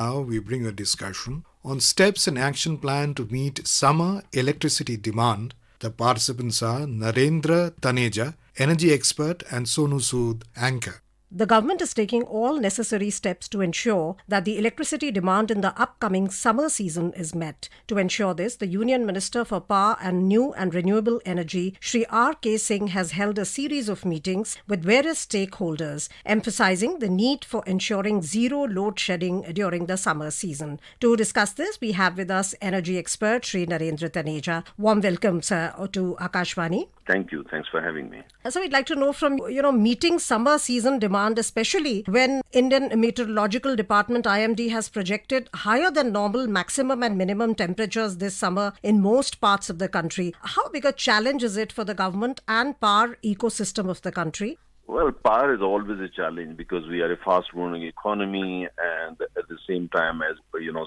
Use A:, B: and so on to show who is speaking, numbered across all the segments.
A: Now we bring a discussion on steps and action plan to meet summer electricity demand. The participants are Narendra, Taneja, energy expert, and Sonu Sud, anchor.
B: The government is taking all necessary steps to ensure that the electricity demand in the upcoming summer season is met. To ensure this, the Union Minister for Power and New and Renewable Energy, Shri R.K. Singh, has held a series of meetings with various stakeholders, emphasizing the need for ensuring zero load shedding during the summer season. To discuss this, we have with us energy expert Shri Narendra Taneja. Warm welcome, sir, to Akashvani.
C: Thank you. Thanks for having me.
B: So we'd like to know from, meeting summer season demand, especially when Indian Meteorological Department IMD has projected higher than normal maximum and minimum temperatures this summer in most parts of the country. How big a challenge is it for the government and power ecosystem of the country?
C: Well, power is always a challenge because we are a fast-growing economy, and at the same time, as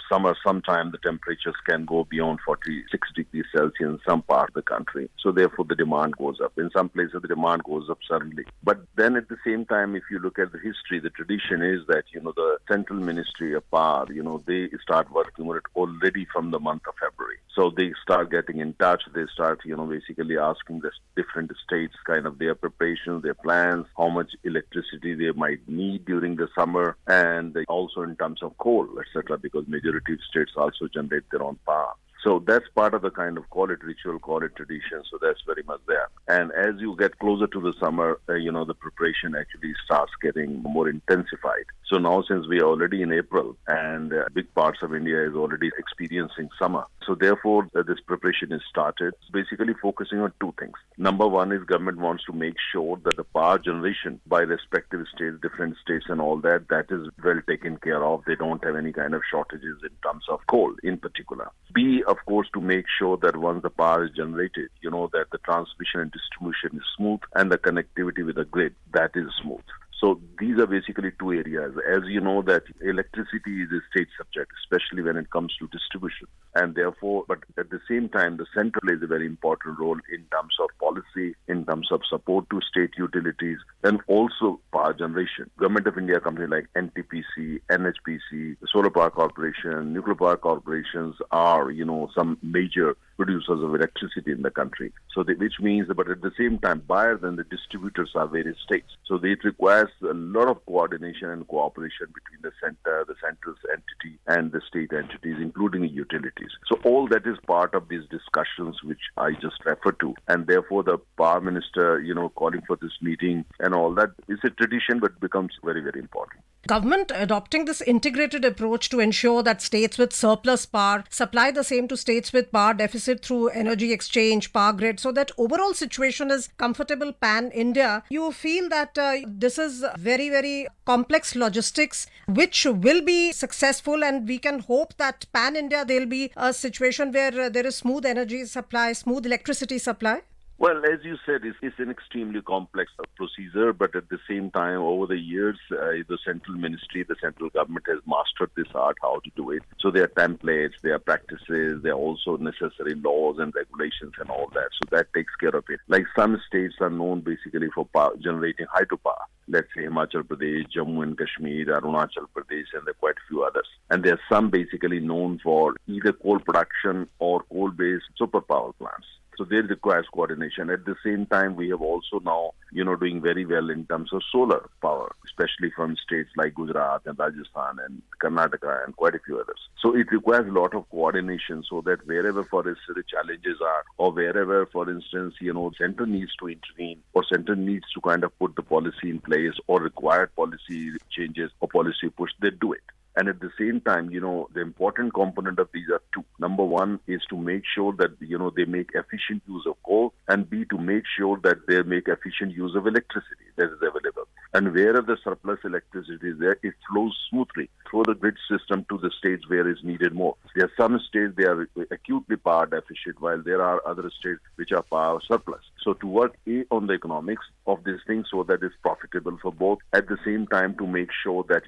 C: summer, sometimes the temperatures can go beyond 46 degrees Celsius in some part of the country. So therefore, the demand goes up. In some places, the demand goes up suddenly. But then at the same time, if you look at the history, the tradition is that, the Central Ministry of Power, they start working on it already from the month of February. So they start getting in touch. They start, basically asking the different states kind of their preparations, their plans, how much electricity they might need during the summer, and also in terms of coal, etc., because majority of states also generate their own power. So that's part of the kind of call it ritual, call it tradition. So that's very much there. And as you get closer to the summer, the preparation actually starts getting more intensified. So now since we are already in April and big parts of India is already experiencing summer. So therefore, this preparation is started, basically focusing on two things. Number one is government wants to make sure that the power generation by respective states, different states and all that is well taken care of. They don't have any kind of shortages in terms of coal in particular. B, of course, to make sure that once the power is generated, that the transmission and distribution is smooth and the connectivity with the grid, that is smooth. So these are basically two areas. As you know, that electricity is a state subject, especially when it comes to distribution. And therefore, but at the same time, the center plays a very important role in terms of policy, in terms of support to state utilities, and also power generation. Government of India companies like NTPC, NHPC, Solar Power Corporation, Nuclear Power Corporations are, some major producers of electricity in the country. So which means, but at the same time, buyers and the distributors are various states. So it requires a lot of coordination and cooperation between the central's entity and the state entities, including utilities. So all that is part of these discussions which I just referred to. And therefore, the power minister, calling for this meeting and all that is a tradition, but becomes very, very important.
B: Government adopting this integrated approach to ensure that states with surplus power supply the same to states with power deficit through energy exchange, power grid, so that overall situation is comfortable pan-India. You feel that this is very, very complex logistics which will be successful, and we can hope that pan-India there will be a situation where there is smooth energy supply, smooth electricity supply?
C: Well, as you said, it's an extremely complex procedure, but at the same time, over the years, the central ministry, the central government has mastered this art, how to do it. So there are templates, there are practices, there are also necessary laws and regulations and all that. So that takes care of it. Like some states are known basically for generating hydropower. Let's say Himachal Pradesh, Jammu and Kashmir, Arunachal Pradesh, and there are quite a few others. And there are some basically known for either coal production or coal-based superpower plants. So they requires coordination. At the same time, we have also now, doing very well in terms of solar power, especially from states like Gujarat and Rajasthan and Karnataka and quite a few others. So it requires a lot of coordination so that wherever, for instance, the challenges are, or wherever, for instance, center needs to intervene or center needs to kind of put the policy in place or required policy changes or policy push, they do it. And at the same time, the important component of these are two. Number one is to make sure that, they make efficient use of coal, and B, to make sure that they make efficient use of electricity that is available. And wherever the surplus electricity is there, it flows smoothly through the grid system to the states where it's needed more. There are some states, they are acutely power deficient, while there are other states which are power surplus. So to work on the economics of this thing so that it's profitable for both, at the same time to make sure that,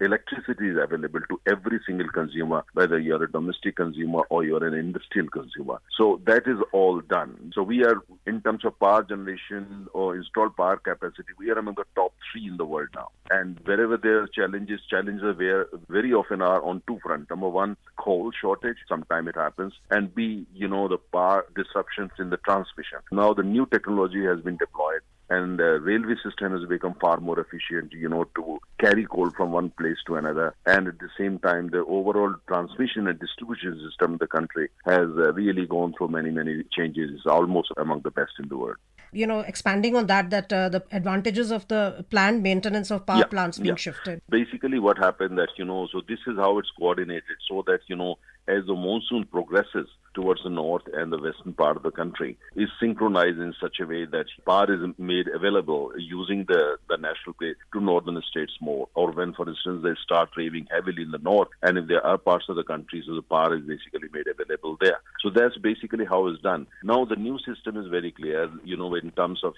C: electricity is available to every single consumer, whether you're a domestic consumer or you're an industrial consumer. So that is all done. So we are, in terms of power generation or installed power capacity, we are among the top 3 in the world now. And wherever there are challenges very often are on 2 fronts. Number 1, coal shortage, sometime it happens. And B, the power disruptions in the transmission. Now the new technology has been deployed, and the railway system has become far more efficient, to carry coal from one place to another. And at the same time, the overall transmission and distribution system in the country has really gone through many, many changes. It's almost among the best in the world.
B: Expanding on that the advantages of the planned maintenance of power plants being shifted.
C: Basically what happened that, so this is how it's coordinated so that, as the monsoon progresses towards the north and the western part of the country, is synchronized in such a way that power is made available using the national grid to northern states more. Or when, for instance, they start raining heavily in the north, and if there are parts of the country, so the power is basically made available there. So that's basically how it's done. Now the new system is very clear, in terms of,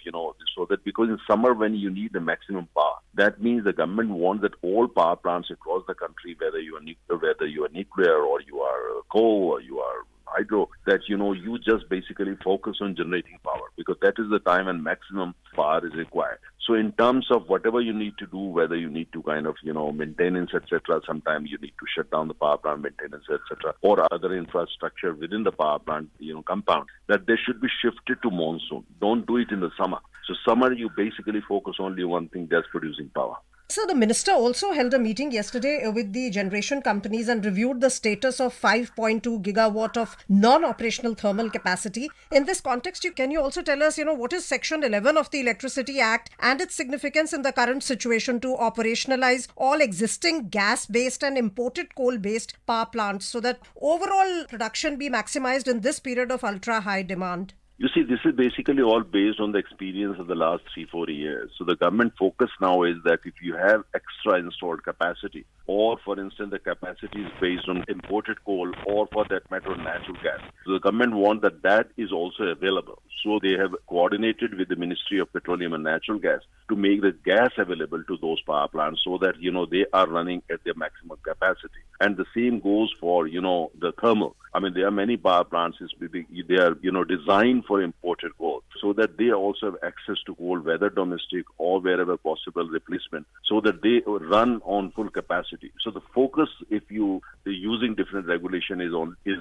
C: so that because in summer when you need the maximum power, that means the government wants that all power plants across the country, whether you are nuclear or you are coal or you are hydro, that you just basically focus on generating power, because that is the time when maximum power is required. So in terms of whatever you need to do, whether you need to kind of, maintenance, etc., sometimes you need to shut down the power plant maintenance, etc., or other infrastructure within the power plant, compound, that they should be shifted to monsoon. Don't do it in the summer. So summer, you basically focus only on one thing, that's producing power.
B: So the minister also held a meeting yesterday with the generation companies and reviewed the status of 5.2 gigawatt of non-operational thermal capacity. In this context, can you also tell us, what is Section 11 of the Electricity Act and its significance in the current situation to operationalize all existing gas-based and imported coal-based power plants so that overall production be maximized in this period of ultra-high demand?
C: You see, this is basically all based on the experience of the last 3-4 years. So the government focus now is that if you have extra installed capacity, or for instance, the capacity is based on imported coal, or for that matter, natural gas. So the government wants that is also available. So they have coordinated with the Ministry of Petroleum and Natural Gas to make the gas available to those power plants so that, they are running at their maximum capacity. And the same goes for, the thermal. I mean, there are many power plants, they are, designed for imported coal so that they also have access to coal, whether domestic or wherever possible replacement, so that they run on full capacity. So the focus, if you using different regulation is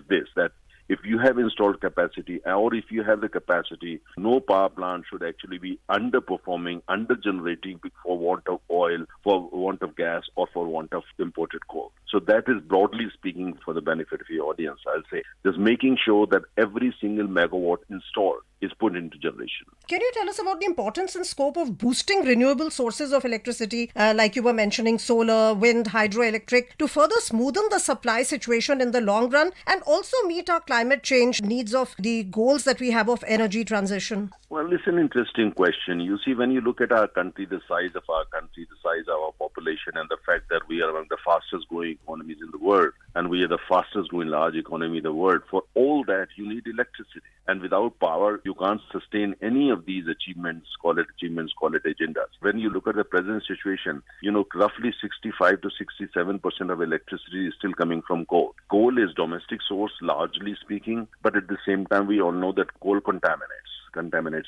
C: this, that if you have installed capacity or if you have the capacity, no power plant should actually be underperforming, under-generating for want of oil, for want of gas, or for want of imported coal. So that is broadly speaking for the benefit of your audience, I'll say. Just making sure that every single megawatt installed is put into generation.
B: Can you tell us about the importance and scope of boosting renewable sources of electricity, like you were mentioning, solar, wind, hydroelectric, to further smoothen the supply situation in the long run and also meet our climate change needs of the goals that we have of energy transition?
C: Well, it's an interesting question. You see, when you look at our country, the size of our country, the size of our population, and the fact that we are among the fastest growing economies in the world, and we are the fastest growing large economy in the world, for all that, you need electricity. And without power, you can't sustain any of these achievements, call it agendas. When you look at the present situation, roughly 65 to 67% of electricity is still coming from coal. Coal is domestic source, largely speaking, but at the same time, we all know that coal contaminates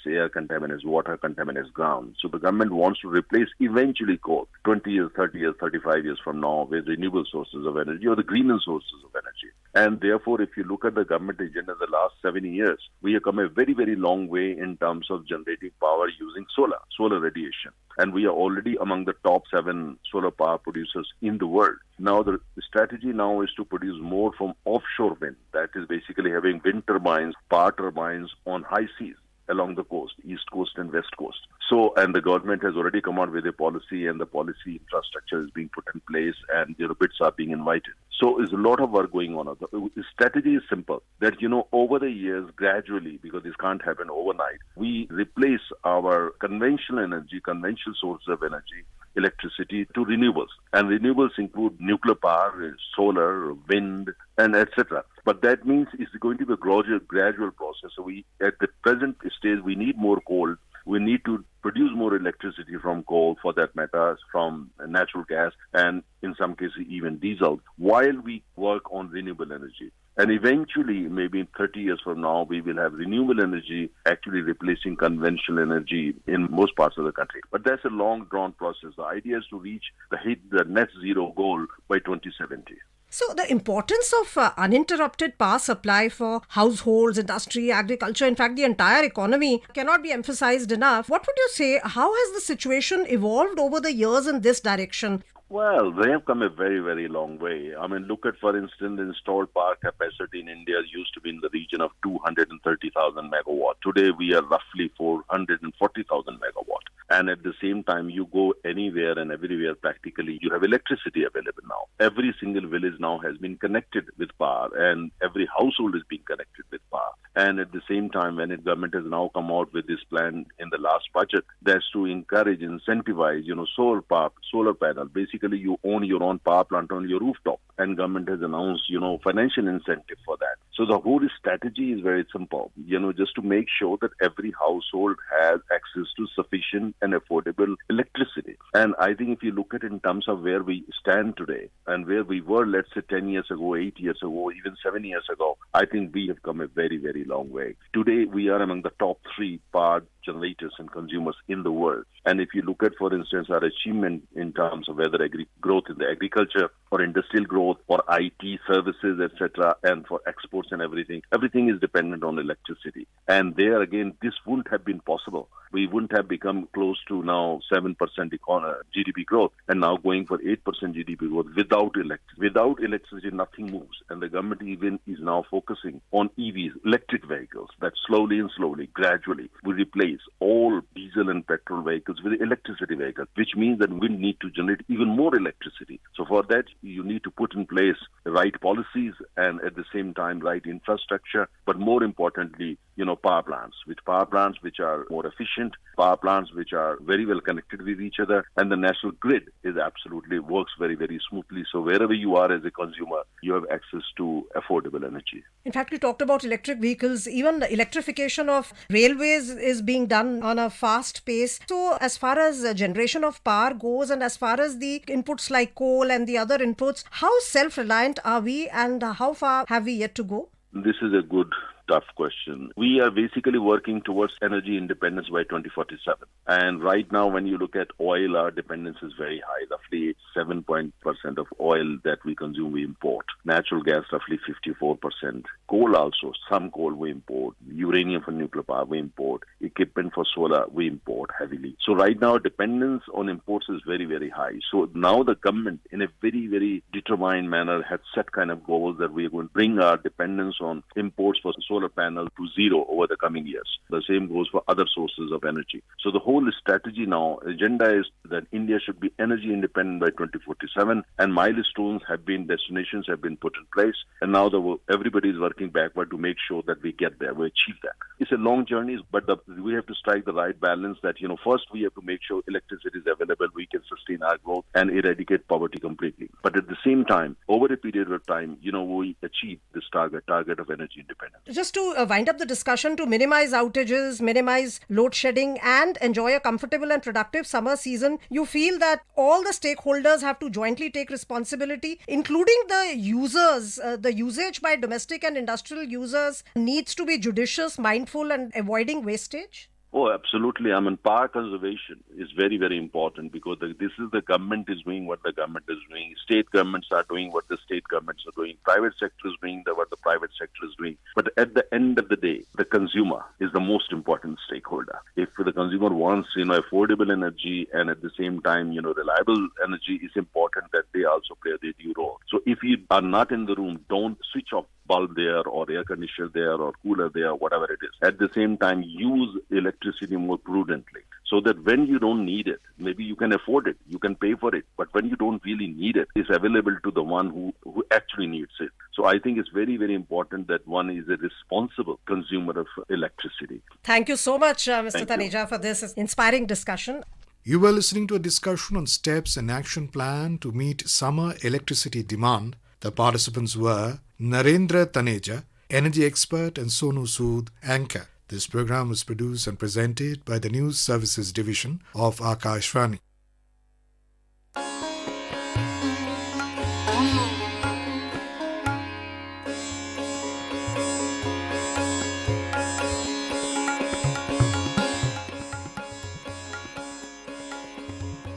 C: air, contaminates water, contaminates ground. So the government wants to replace eventually coal 20 years, 30 years, 35 years from now with renewable sources of energy or the greener sources of energy. And therefore, if you look at the government agenda the last 7 years, we have come a very, very long way in terms of generating power using solar radiation. And we are already among the top 7 solar power producers in the world. Now, the strategy now is to produce more from offshore wind. That is basically having wind turbines, power turbines on high seas along the coast, east coast and west coast. So, and the government has already come out with a policy, and the policy infrastructure is being put in place, and bids are being invited. So there's a lot of work going on. The strategy is simple, that, over the years, gradually, because this can't happen overnight, we replace our conventional energy, conventional sources of energy, electricity, to renewables. And renewables include nuclear power, solar, wind, and etc. But that means it's going to be a gradual process. So at the present stage, we need more coal. We need to produce more electricity from coal, for that matter, from natural gas, and in some cases even diesel, while we work on renewable energy. And eventually, maybe in 30 years from now, we will have renewable energy actually replacing conventional energy in most parts of the country. But that's a long drawn process. The idea is to hit the net zero goal by 2070.
B: So the importance of uninterrupted power supply for households, industry, agriculture, in fact, the entire economy cannot be emphasized enough. What would you say? How has the situation evolved over the years in this direction?
C: Well, they have come a very, very long way. I mean, look at, for instance, the installed power capacity in India used to be in the region of 230,000 megawatt. Today, we are roughly 440,000 megawatt. And at the same time, you go anywhere and everywhere, practically, you have electricity available now. Every single village now has been connected with power, and every household is being connected with power. And at the same time, when the government has now come out with this plan in the last budget, that's to encourage, incentivize, solar panel. Basically, you own your own power plant on your rooftop, and government has announced, financial incentive for that. So the whole strategy is very simple, just to make sure that every household has access to sufficient and affordable electricity. And I think if you look at it in terms of where we stand today and where we were, let's say 10 years ago, 8 years ago, even 7 years ago, I think we have come a very, very long way. Today, we are among the top 3 power generators and consumers in the world. And if you look at, for instance, our achievement in terms of whether growth in the agriculture or industrial growth or IT services, etc., and for exports and everything is dependent on electricity. And there again, this wouldn't have been possible. We wouldn't have become close to now 7% GDP growth and now going for 8% GDP growth without electricity. Without electricity, nothing moves. And the government even is now focusing on EVs, electric vehicles, that slowly, gradually will replace all diesel and petrol vehicles with electricity vehicles, which means that we need to generate even more electricity. So for that, you need to put in place the right policies and at the same time, right infrastructure, but more importantly, power plants which are more efficient, power plants which are very well connected with each other, and the national grid works very, very smoothly. So wherever you are as a consumer, you have access to affordable energy.
B: In fact, we talked about electric vehicles. Even the electrification of railways is being done on a fast pace. So as far as generation of power goes and as far as the inputs like coal and the other inputs, how self-reliant are we and how far have we yet to go?
C: This is a good, tough question. We are basically working towards energy independence by 2047. And right now, when you look at oil, our dependence is very high. Roughly 7% of oil that we consume, we import. Natural gas, roughly 54%. Coal also, some coal we import. Uranium for nuclear power, we import. Equipment for solar, we import heavily. So right now, dependence on imports is very, very high. So now the government, in a very, very determined manner, has set kind of goals that we are going to bring our dependence on imports for solar panel to zero over the coming years. The same goes for other sources of energy. So the whole strategy now, agenda is that India should be energy independent by 2047, and milestones destinations have been put in place, and now everybody is working backward to make sure that we get there, we achieve that. It's a long journey, but we have to strike the right balance that, first we have to make sure electricity is available, we can sustain our growth and eradicate poverty completely. But at the same time, over a period of time, we achieve this target of energy independence.
B: Just to wind up the discussion, to minimize outages, minimize load shedding and enjoy a comfortable and productive summer season, you feel that all the stakeholders have to jointly take responsibility, including the users. The usage by domestic and industrial users needs to be judicious, mindful and avoiding wastage?
C: Oh, absolutely. Power conservation is very, very important because this is the government is doing what the government is doing. State governments are doing what the state governments are doing. Private sector is doing what the private sector is doing. But at the end of the day, the consumer is the most important stakeholder. If the consumer wants, affordable energy and at the same time, reliable energy, is important that they also play their due role. So if you are not in the room, don't switch off bulb there or air conditioner there or cooler there, whatever it is. At the same time, use electricity more prudently so that when you don't need it, maybe you can afford it, you can pay for it, but when you don't really need it, it's available to the one who actually needs it. So I think it's very, very important that one is a responsible consumer of electricity.
B: Thank you so much, Mr. Taneja, for this inspiring discussion.
A: You were listening to a discussion on steps and action plan to meet summer electricity demand. The participants were Narendra Taneja, energy expert, and Sonu Sud, anchor. This program was produced and presented by the News Services Division of Akashvani.